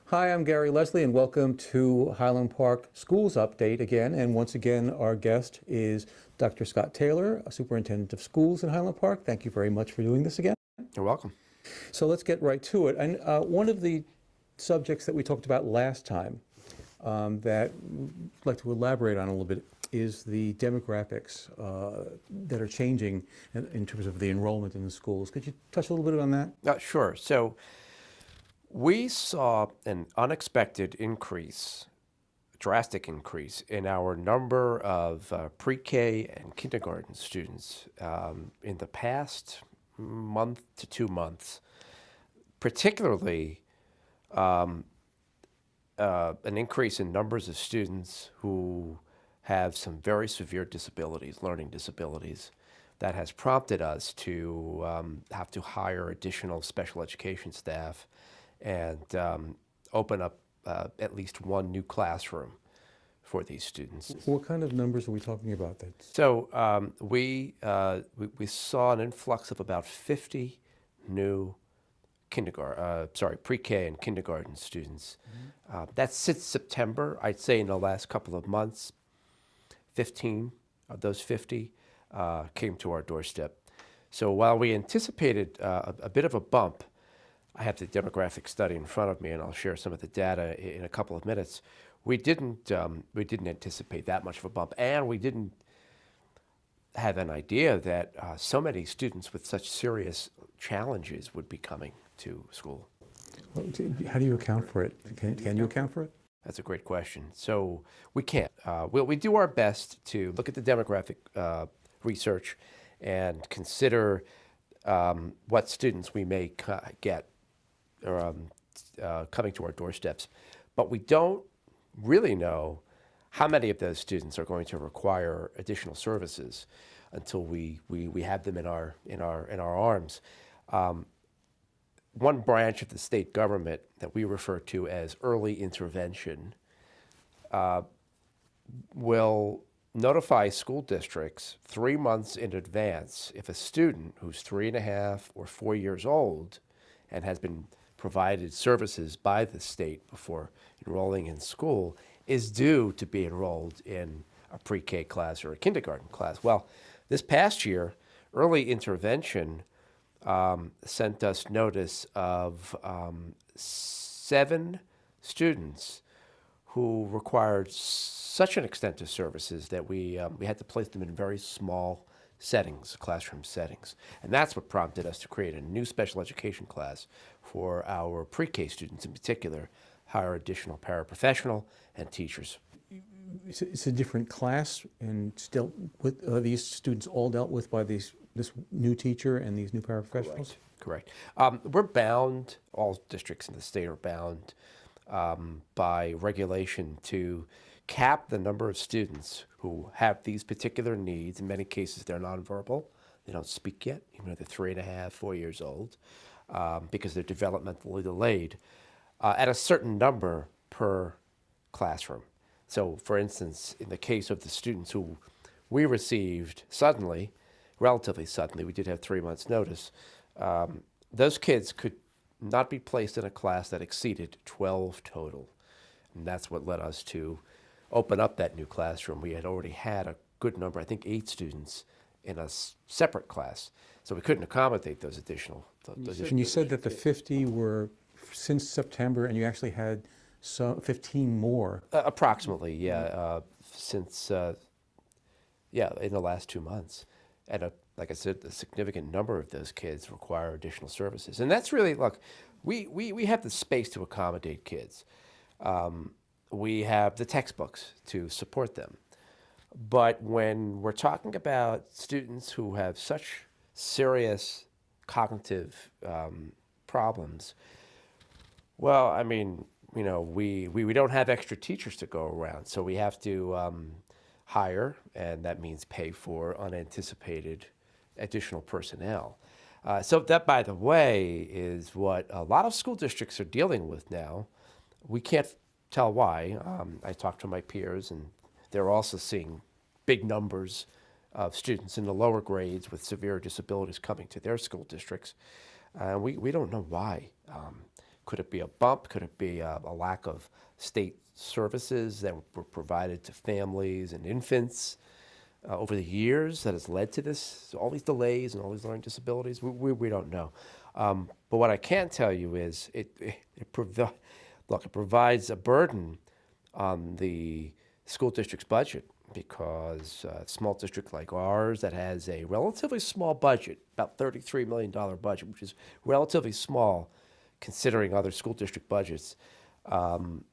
Hi, I'm Gary Leslie, and welcome to Highland Park Schools Update again. And once again, our guest is Dr. Scott Taylor, Superintendent of Schools in Highland Park. Thank you very much for doing this again. You're welcome. So let's get right to it. And one of the subjects that we talked about last time that I'd like to elaborate on a little bit is the demographics that are changing in terms of the enrollment in the schools. Could you touch a little bit on that? Sure. So we saw an unexpected increase, drastic increase in our number of pre-K and kindergarten students in the past month to 2 months, particularly an increase in numbers of students who have some very severe disabilities, learning disabilities, that has prompted us to have to hire additional special education staff and open up at least one new classroom for these students. What kind of numbers are we talking about? So we saw an influx of about 50 new pre-K and kindergarten students. That's since September. I'd say in the last couple of months, 15 of those 50 came to our doorstep. So while we anticipated a bit of a bump, I have the demographic study in front of me, and I'll share some of the data in a couple of minutes. We didn't anticipate that much of a bump, and we didn't have an idea that so many students with such serious challenges would be coming to school. How do you account for it? Can you account for it? That's a great question. So we can't. We do our best to look at the demographic research and consider what students we may get coming to our doorsteps, but we don't really know how many of those students are going to require additional services until we have them in our arms. One branch of the state government that we refer to as early intervention will notify school districts 3 months in advance if a student who's 3.5 or 4 years old and has been provided services by the state before enrolling in school is due to be enrolled in a pre-K class or a kindergarten class. Well, this past year, early intervention sent us notice of 7 students who required such an extent of services that we had to place them in very small settings, classroom settings. And that's what prompted us to create a new special education class for our pre-K students in particular, hire additional paraprofessional and teachers. It's a different class, and still with these students all dealt with by this new teacher and these new paraprofessionals? Correct. We're bound, all districts in the state are bound by regulation to cap the number of students who have these particular needs. In many cases, they're nonverbal. They don't speak yet, even though they're 3.5, 4 years old, because they're developmentally delayed, at a certain number per classroom. So, for instance, in the case of the students who we received suddenly, relatively suddenly, we did have 3 months' notice, those kids could not be placed in a class that exceeded 12 total. And that's what led us to open up that new classroom. We had already had a good number, I think 8 students in a separate class. So we couldn't accommodate those additional. And you said that the 50 were since September, and you actually had 15 more. Approximately, yeah, since, in the last 2 months. And like I said, a significant number of those kids require additional services. And that's really, look, we have the space to accommodate kids. We have the textbooks to support them. But when we're talking about students who have such serious cognitive problems, well, I mean, you know, we don't have extra teachers to go around, so we have to hire, and that means pay for unanticipated additional personnel. So that, by the way, is what a lot of school districts are dealing with now. We can't tell why. I talked to my peers, and they're also seeing big numbers of students in the lower grades with severe disabilities coming to their school districts. We don't know why. Could it be a bump? Could it be a lack of state services that were provided to families and infants over the years that has led to this, all these delays and all these learning disabilities? We don't know. But what I can tell you is it provides a burden on the school district's budget, because a small district like ours that has a relatively small budget, about $33 million budget, which is relatively small considering other school district budgets,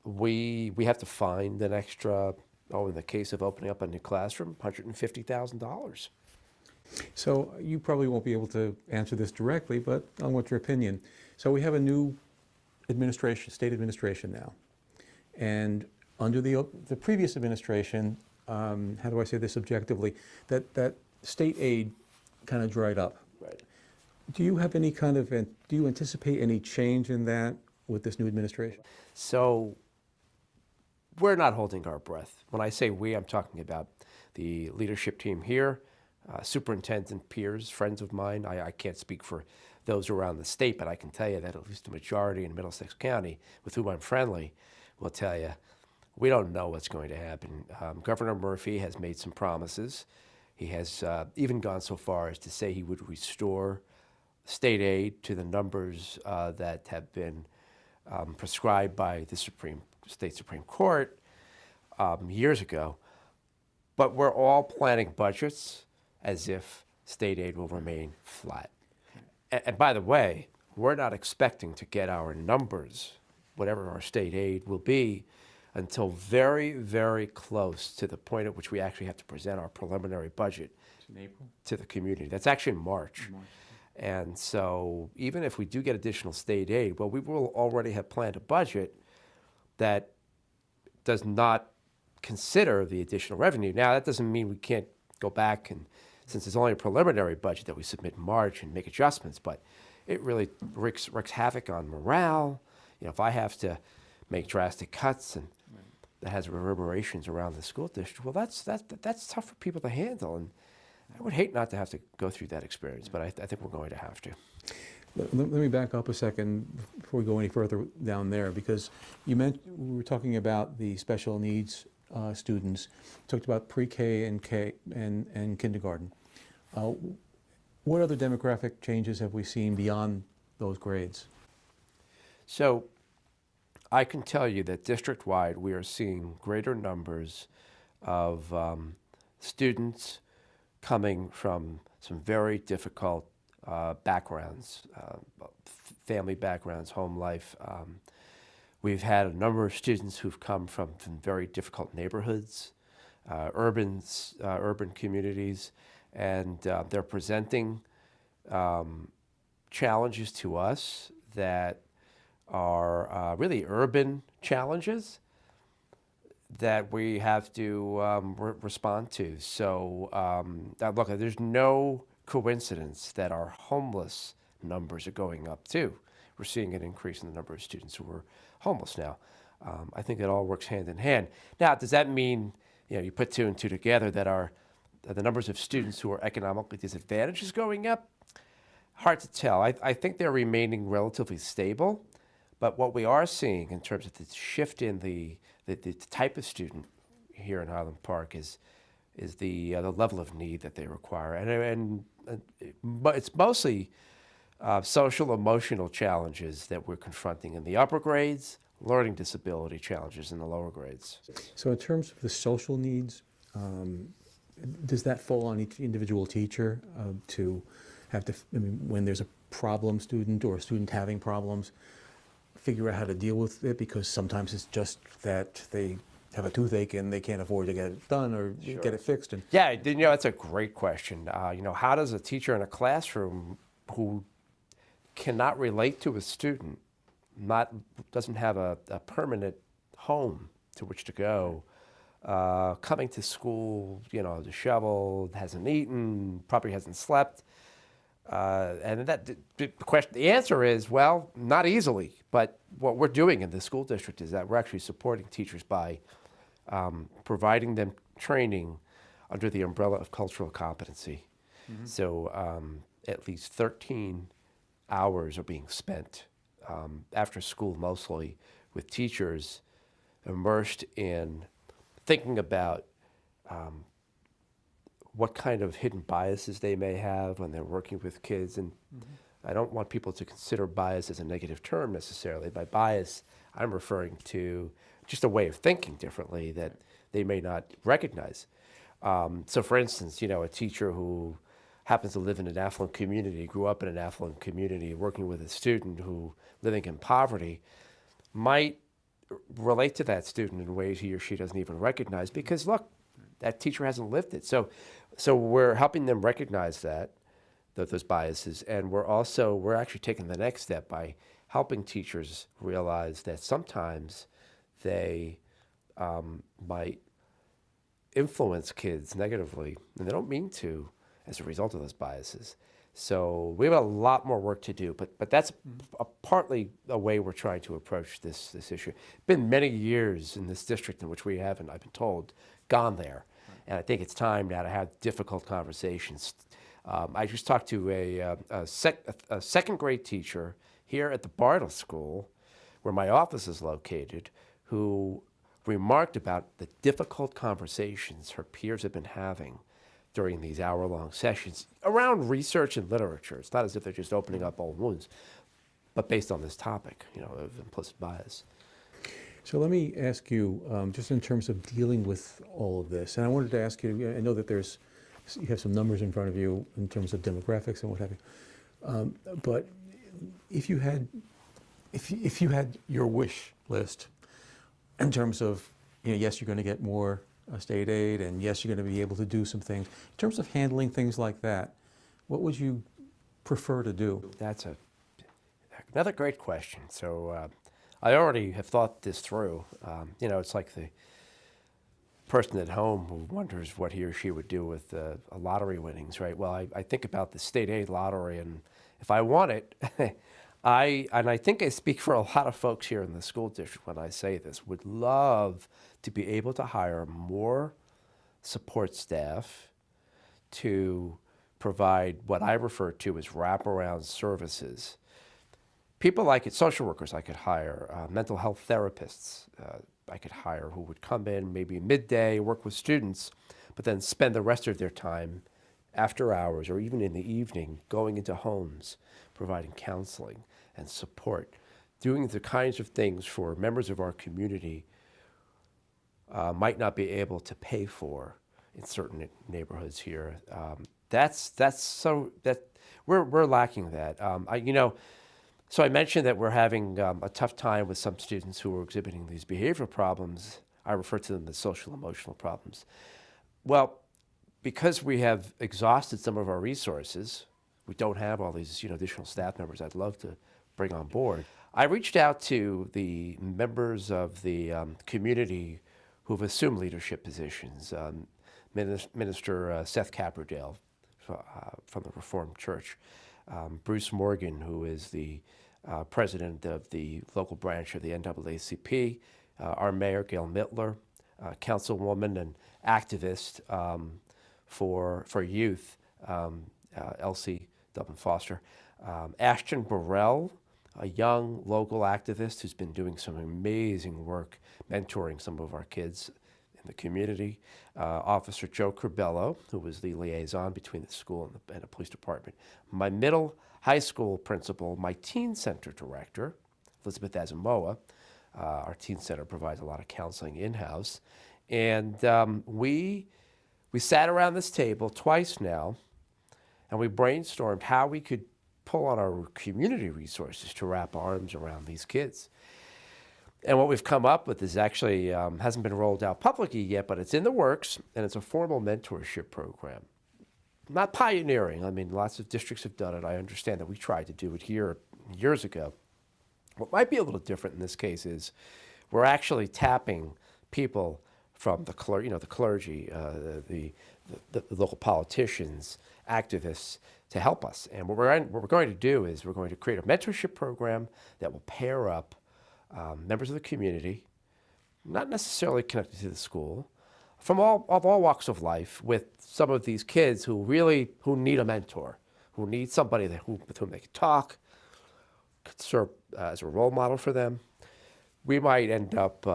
we have to find an extra, in the case of opening up a new classroom, $150,000. So you probably won't be able to answer this directly, but I want your opinion. So we have a new administration, state administration now. And under the previous administration, how do I say this objectively, that state aid kind of dried up. Right. Do you have any kind of, do you anticipate any change in that with this new administration? So we're not holding our breath. When I say we, I'm talking about the leadership team here, superintendent peers, friends of mine. I can't speak for those around the state, but I can tell you that at least the majority in Middlesex County, with whom I'm friendly, will tell you we don't know what's going to happen. Governor Murphy has made some promises. He has even gone so far as to say he would restore state aid to the numbers that have been prescribed by the state Supreme Court years ago. But we're all planning budgets as if state aid will remain flat. And by the way, we're not expecting to get our numbers, whatever our state aid will be, until very, very close to the point at which we actually have to present our preliminary budget to the community. That's actually in March. And so even if we do get additional state aid, well, we will already have planned a budget that does not consider the additional revenue. Now, that doesn't mean we can't go back and, since it's only a preliminary budget that we submit in March, and make adjustments, but it really wreaks havoc on morale. You know, if I have to make drastic cuts and that has reverberations around the school district, well, that's tough for people to handle, and I would hate not to have to go through that experience, but I think we're going to have to. Let me back up a second before we go any further down there, because we were talking about the special needs students. You talked about pre-K and kindergarten. What other demographic changes have we seen beyond those grades? So I can tell you that district-wide we are seeing greater numbers of students coming from some very difficult backgrounds, family backgrounds, home life. We've had a number of students who've come from very difficult neighborhoods, urban communities, and they're presenting challenges to us that are really urban challenges that we have to respond to. So look, there's no coincidence that our homeless numbers are going up too. We're seeing an increase in the number of students who are homeless now. I think it all works hand in hand. Now, does that mean, you put two and two together, that the numbers of students who are economically disadvantaged is going up? Hard to tell. I think they're remaining relatively stable, but what we are seeing in terms of the shift in the type of student here in Highland Park is the level of need that they require, but it's mostly social emotional challenges that we're confronting in the upper grades, learning disability challenges in the lower grades. So in terms of the social needs, does that fall on each individual teacher to have to, when there's a problem student or a student having problems, figure out how to deal with it? Because sometimes it's just that they have a toothache and they can't afford to get it done or get it fixed. Yeah, that's a great question. How does a teacher in a classroom who cannot relate to a student, doesn't have a permanent home to which to go, coming to school, disheveled, hasn't eaten, probably hasn't slept, And the answer is, well, not easily. But what we're doing in the school district is that we're actually supporting teachers by providing them training under the umbrella of cultural competency. So at least 13 hours are being spent after school, mostly with teachers immersed in thinking about what kind of hidden biases they may have when they're working with kids. And I don't want people to consider bias as a negative term necessarily. By bias, I'm referring to just a way of thinking differently that they may not recognize. So for instance, a teacher who happens to live in an affluent community, grew up in an affluent community, working with a student who living in poverty, might relate to that student in ways he or she doesn't even recognize because, look, that teacher hasn't lived it. So we're helping them recognize those biases, and we're actually taking the next step by helping teachers realize that sometimes they might influence kids negatively, and they don't mean to as a result of those biases. So we have a lot more work to do, but that's partly a way we're trying to approach this issue. It's been many years in this district in which we haven't, I've been told, gone there. And I think it's time now to have difficult conversations. I just talked to a second grade teacher here at the Bartle School, where my office is located, who remarked about the difficult conversations her peers have been having during these hour-long sessions around research and literature. It's not as if they're just opening up old wounds, but based on this topic, of implicit bias. So let me ask you, just in terms of dealing with all of this, and I wanted to ask you, I know that you have some numbers in front of you in terms of demographics and what have you, but if you had your wish list in terms of, yes, you're going to get more state aid, and yes, you're going to be able to do some things. In terms of handling things like that, what would you prefer to do? That's another great question. So I already have thought this through. It's like the person at home who wonders what he or she would do with a lottery winnings, right? Well, I think about the state aid lottery, and if I won it, I think I speak for a lot of folks here in the school district when I say this, would love to be able to hire more support staff to provide what I refer to as wraparound services. People like it, social workers I could hire, mental health therapists I could hire who would come in maybe midday, work with students, but then spend the rest of their time after hours or even in the evening going into homes, providing counseling and support, doing the kinds of things for members of our community might not be able to pay for in certain neighborhoods here. We're lacking that. So I mentioned that we're having a tough time with some students who are exhibiting these behavioral problems. I refer to them as social emotional problems. Well, because we have exhausted some of our resources, we don't have all these additional staff members I'd love to bring on board. I reached out to the members of the community who've assumed leadership positions. Minister Seth Caperdale from the Reformed Church, Bruce Morgan, who is the president of the local branch of the NAACP, our mayor, Gail Mittler, councilwoman and activist for youth, Elsie Dublin Foster, Ashton Burrell, a young local activist who's been doing some amazing work mentoring some of our kids in the community, Officer Joe Curbello, who was the liaison between the school and the police department, my middle high school principal, my teen center director, Elizabeth Asamoah. Our teen center provides a lot of counseling in-house. And we sat around this table twice now, and we brainstormed how we could pull on our community resources to wrap arms around these kids. And what we've come up with is actually hasn't been rolled out publicly yet, but it's in the works, and it's a formal mentorship program. Not pioneering. I mean, lots of districts have done it. I understand that we tried to do it here years ago. What might be a little different in this case is we're actually tapping people from the the clergy, the local politicians, activists to help us. And what we're going to do is we're going to create a mentorship program that will pair up members of the community, not necessarily connected to the school, from all walks of life, with some of these kids who need a mentor, who need somebody with whom they can talk, could serve as a role model for them. We might end up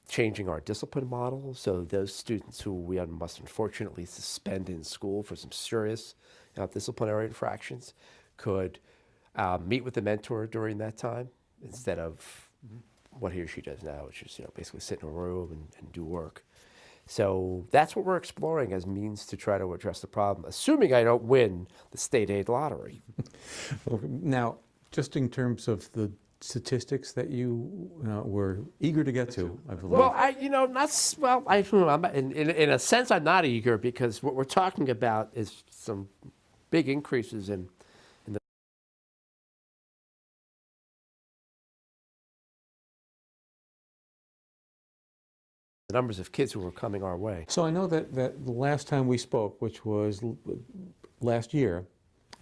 changing our discipline model, so those students who we must unfortunately suspend in school for some serious disciplinary infractions could meet with the mentor during that time instead of what he or she does now, which is basically sit in a room and do work. So that's what we're exploring as means to try to address the problem, assuming I don't win the state aid lottery. Now, just in terms of the statistics that you were eager to get to, I believe. Well, in a sense, I'm not eager, because what we're talking about is some big increases in the numbers of kids who were coming our way. So I know that the last time we spoke, which was last year,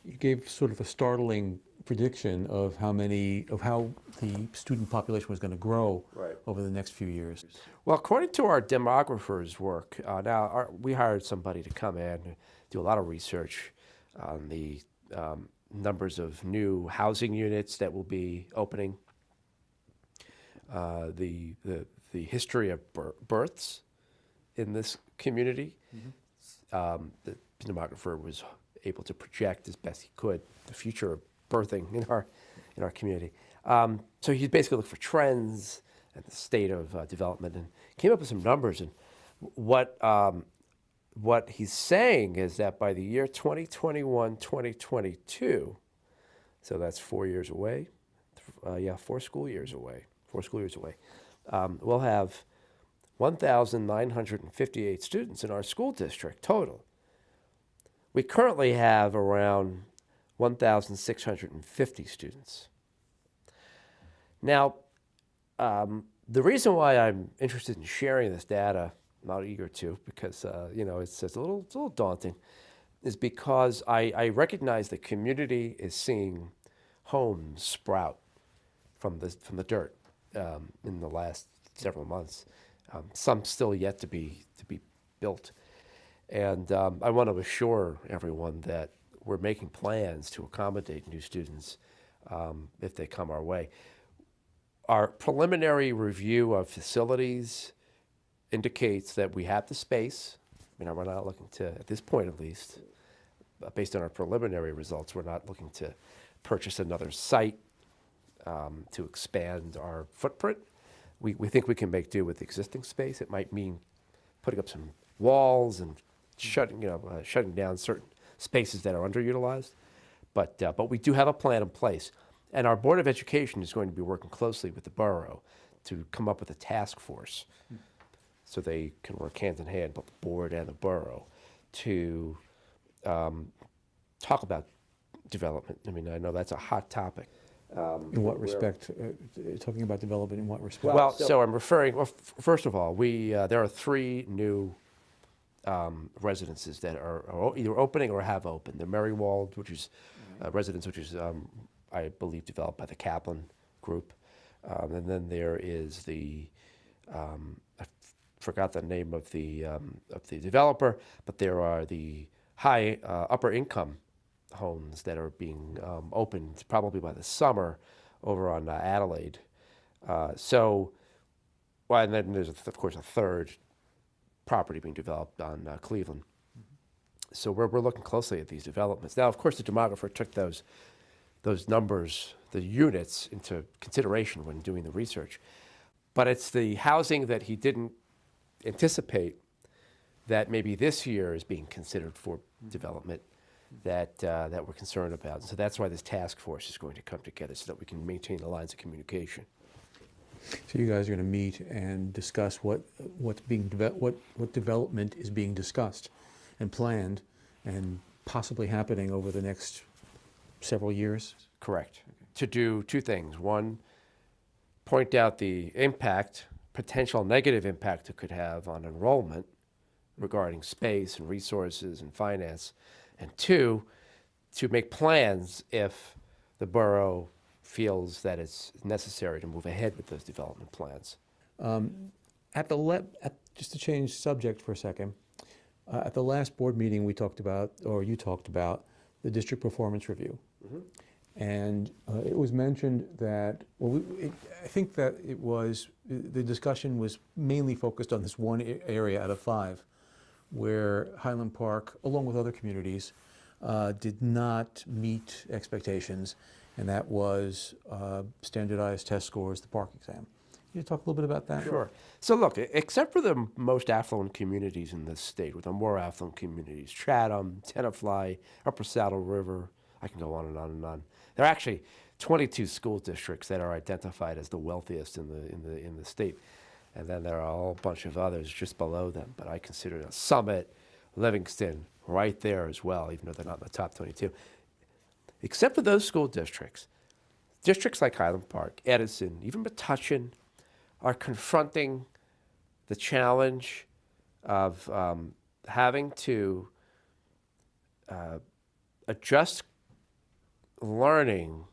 you gave sort of a startling prediction of how the student population was going to grow over the next few years. Well, according to our demographers' work, we hired somebody to come in and do a lot of research on the numbers of new housing units that will be opening, the history of births in this community. The demographer was able to project as best he could the future of birthing in our community. So he basically looked for trends and the state of development and came up with some numbers. And what he's saying is that by the year 2021, 2022, so that's 4 years away, 4 school years away, we'll have 1,958 students in our school district total. We currently have around 1,650 students. Now, the reason why I'm interested in sharing this data, not eager to, because it's a little daunting, is because I recognize the community is seeing homes sprout from the dirt in the last several months. Some still yet to be built, and I want to assure everyone that we're making plans to accommodate new students if they come our way. Our preliminary review of facilities indicates that we have the space. We're not looking to, at this point at least, based on our preliminary results, we're not looking to purchase another site to expand our footprint. We think we can make do with existing space. It might mean putting up some walls and shutting down certain spaces that are underutilized. But we do have a plan in place. And our Board of Education is going to be working closely with the borough to come up with a task force so they can work hand in hand, both the board and the borough, to talk about development. I know that's a hot topic. In what respect? Talking about development in what respect? Well, so I'm referring, first of all, there are 3 new residences that are either opening or have opened. The Merrywald, which is a residence which is, I believe, developed by the Kaplan Group. And then there is I forgot the name of the developer, but there are the high upper income homes that are being opened probably by the summer over on Adelaide. And then there's, of course, a third property being developed on Cleveland. So we're looking closely at these developments. Now, of course, the demographer took those numbers, the units, into consideration when doing the research. But it's the housing that he didn't anticipate that maybe this year is being considered for development that we're concerned about. So that's why this task force is going to come together so that we can maintain the lines of communication. So you guys are going to meet and discuss what development is being discussed and planned and possibly happening over the next several years? Correct. To do 2 things. One, point out the impact potential negative impact it could have on enrollment regarding space and resources and finance, and two, to make plans if the borough feels that it's necessary to move ahead with those development plans. Just to change subject for a second, at the last board meeting, we talked about, or you talked about, the district performance review. And it was mentioned that, I think that the discussion was mainly focused on this one area out of 5, where Highland Park, along with other communities, did not meet expectations, and that was standardized test scores, the PARCC exam. Can you talk a little bit about that? Sure. So look, except for the most affluent communities in this state, with the more affluent communities, Chatham, Tenafly, Upper Saddle River, I can go on and on and on. There are actually 22 school districts that are identified as the wealthiest in the state. And then there are a whole bunch of others just below them, but I consider Summit, Livingston, right there as well, even though they're not in the top 22. Except for those school districts, districts like Highland Park, Edison, even Metuchen, are confronting the challenge of having to adjust learning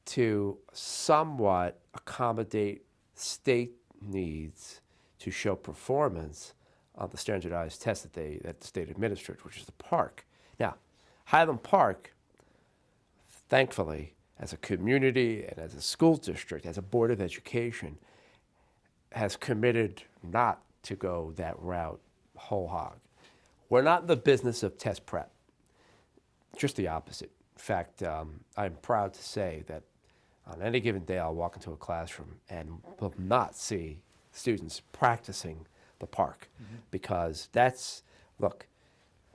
to somewhat accommodate state needs to show performance on the standardized test that the state administered, which is the PARCC. Now, Highland Park, thankfully, as a community and as a school district, as a board of education, has committed not to go that route whole hog. We're not in the business of test prep, just the opposite. In fact, I'm proud to say that on any given day I'll walk into a classroom and will not see students practicing the PARCC, because look,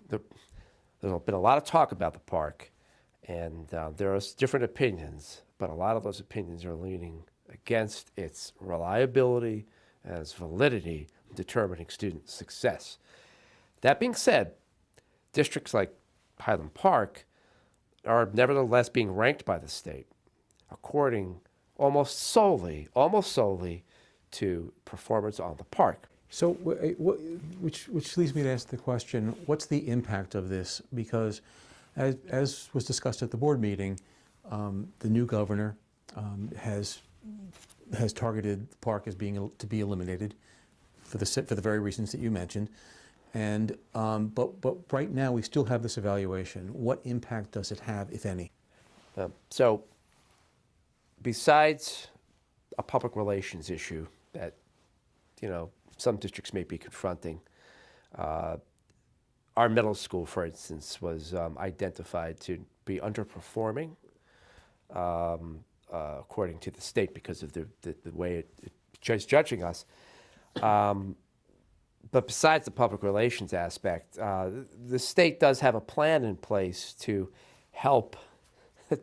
there's been a lot of talk about the PARCC, and there are different opinions, but a lot of those opinions are leaning against its reliability and its validity in determining student success. That being said, districts like Highland Park are nevertheless being ranked by the state according almost solely to performance on the PARCC. So, which leads me to ask the question, what's the impact of this? Because as was discussed at the board meeting, the new governor has targeted the PARCC as to be eliminated for the very reasons that you mentioned. And but right now we still have this evaluation. What impact does it have, if any? So, besides a public relations issue that some districts may be confronting, our middle school, for instance, was identified to be underperforming according to the state because of the way it's judging us. But besides the public relations aspect, the state does have a plan in place to help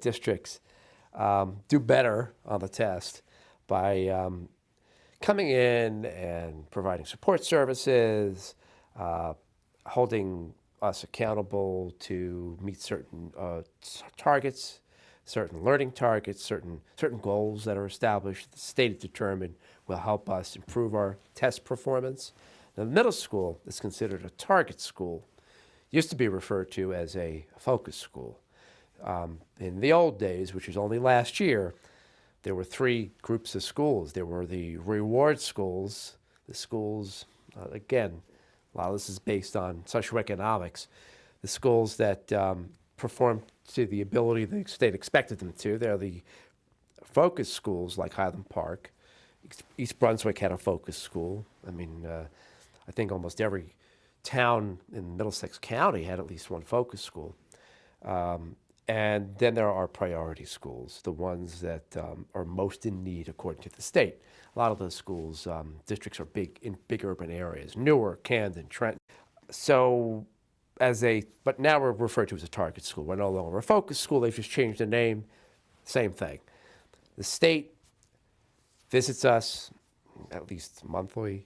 districts do better on the test by coming in and providing support services, holding us accountable to meet certain targets, certain learning targets, certain goals that are established, the state determined will help us improve our test performance. The middle school is considered a target school, used to be referred to as a focus school. In the old days, which was only last year, there were 3 groups of schools. There were the reward schools, the schools, again, a lot of this is based on socioeconomics, the schools that performed to the ability the state expected them to. They're the focus schools like Highland Park. East Brunswick had a focus school. I mean, I think almost every town in Middlesex County had at least one focus school. And then there are priority schools, the ones that are most in need according to the state. A lot of those schools, districts are big in big urban areas, Newark, Camden, Trenton. So but now we're referred to as a target school. We're no longer a focus school, they've just changed the name, same thing. The state visits us at least monthly,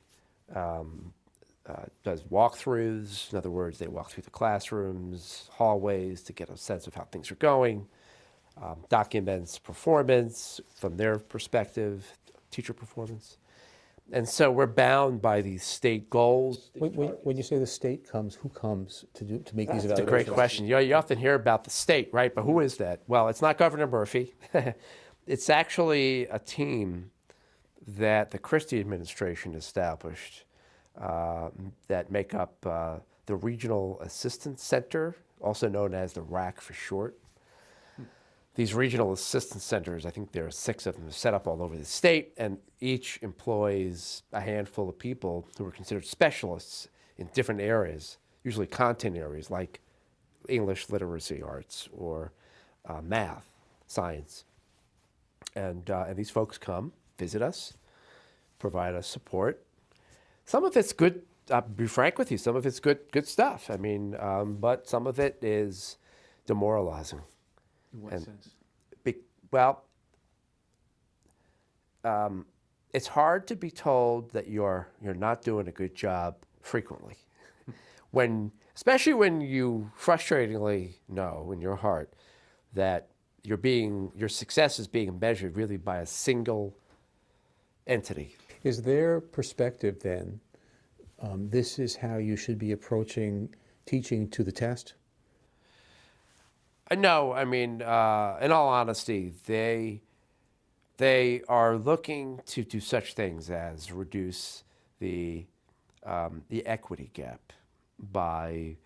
does walkthroughs. In other words, they walk through the classrooms, hallways to get a sense of how things are going, documents performance from their perspective, teacher performance. And so we're bound by these state goals. When you say the state comes, who comes to make these evaluations? That's a great question. You often hear about the state, right? But who is that? Well, it's not Governor Murphy. It's actually a team that the Christie administration established that make up the Regional Assistance Center, also known as the RAC for short. These regional assistance centers, I think there are 6 of them, set up all over the state, and each employs a handful of people who are considered specialists in different areas, usually content areas like English literacy arts or math, science. And these folks come, visit us, provide us support. Some of it's good, I'll be frank with you, some of it's good stuff. I mean, but some of it is demoralizing. In what sense? It's hard to be told that you're not doing a good job frequently, especially when you frustratingly know in your heart that your success is being measured really by a single entity. Is their perspective then, this is how you should be approaching teaching to the test? No, I mean, in all honesty, they are looking to do such things as reduce the equity gap by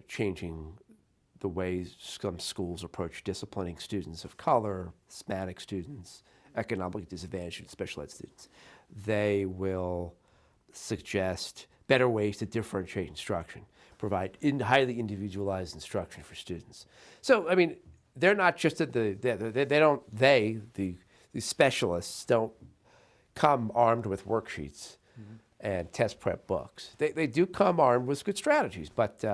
changing the ways some schools approach disciplining students of color, Hispanic students, economically disadvantaged and special ed students. They will suggest better ways to differentiate instruction, provide highly individualized instruction for students. So, I mean, they're not just the specialists don't come armed with worksheets and test prep books. They do come armed with good strategies, but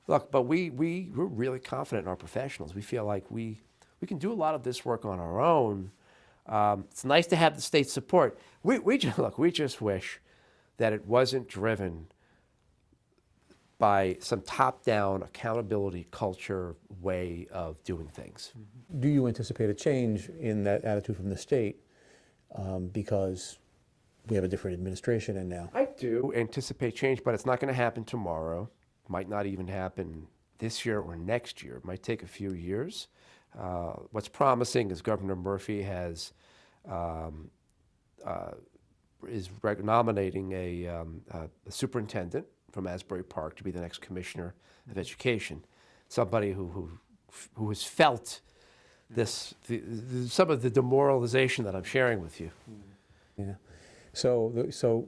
we're really confident in our professionals. We feel like we can do a lot of this work on our own. It's nice to have the state support. We just wish that it wasn't driven by some top-down accountability culture way of doing things. Do you anticipate a change in that attitude from the state because we have a different administration and now? I do anticipate change, but it's not going to happen tomorrow. Might not even happen this year or next year. It might take a few years. What's promising is Governor Murphy is nominating a superintendent from Asbury Park to be the next commissioner of education, somebody who has felt some of the demoralization that I'm sharing with you. Yeah. So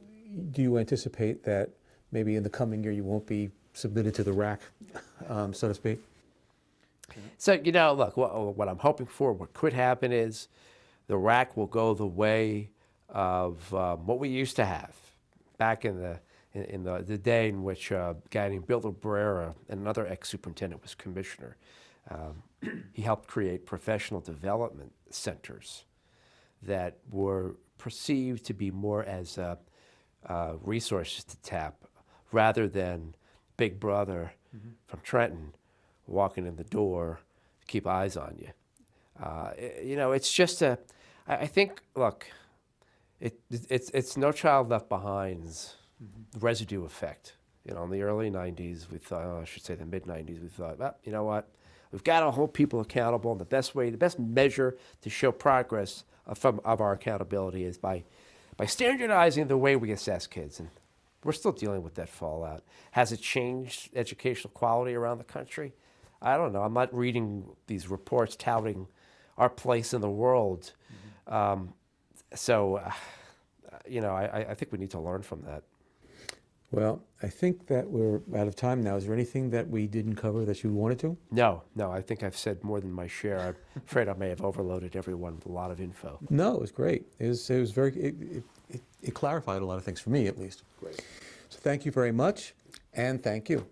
do you anticipate that maybe in the coming year you won't be submitted to the RAC, so to speak? So, look, what I'm hoping for, what could happen is the RAC will go the way of what we used to have back in the day in which a guy named Bill Abrera, another ex-superintendent, was commissioner. He helped create professional development centers that were perceived to be more as resources to tap rather than Big Brother from Trenton walking in the door to keep eyes on you. It's just I think, look, it's No Child Left Behind's residue effect. In the early 90s, we thought, I should say the mid 90s, we thought, well, you know what? We've got to hold people accountable, and the best measure to show progress of our accountability is by standardizing the way we assess kids. And we're still dealing with that fallout. Has it changed educational quality around the country? I don't know. I'm not reading these reports touting our place in the world. I think we need to learn from that. Well, I think that we're out of time now. Is there anything that we didn't cover that you wanted to? No, I think I've said more than my share. I'm afraid I may have overloaded everyone with a lot of info. No, it was great. It was very, it clarified a lot of things for me, at least. Great. So thank you very much, and thank you.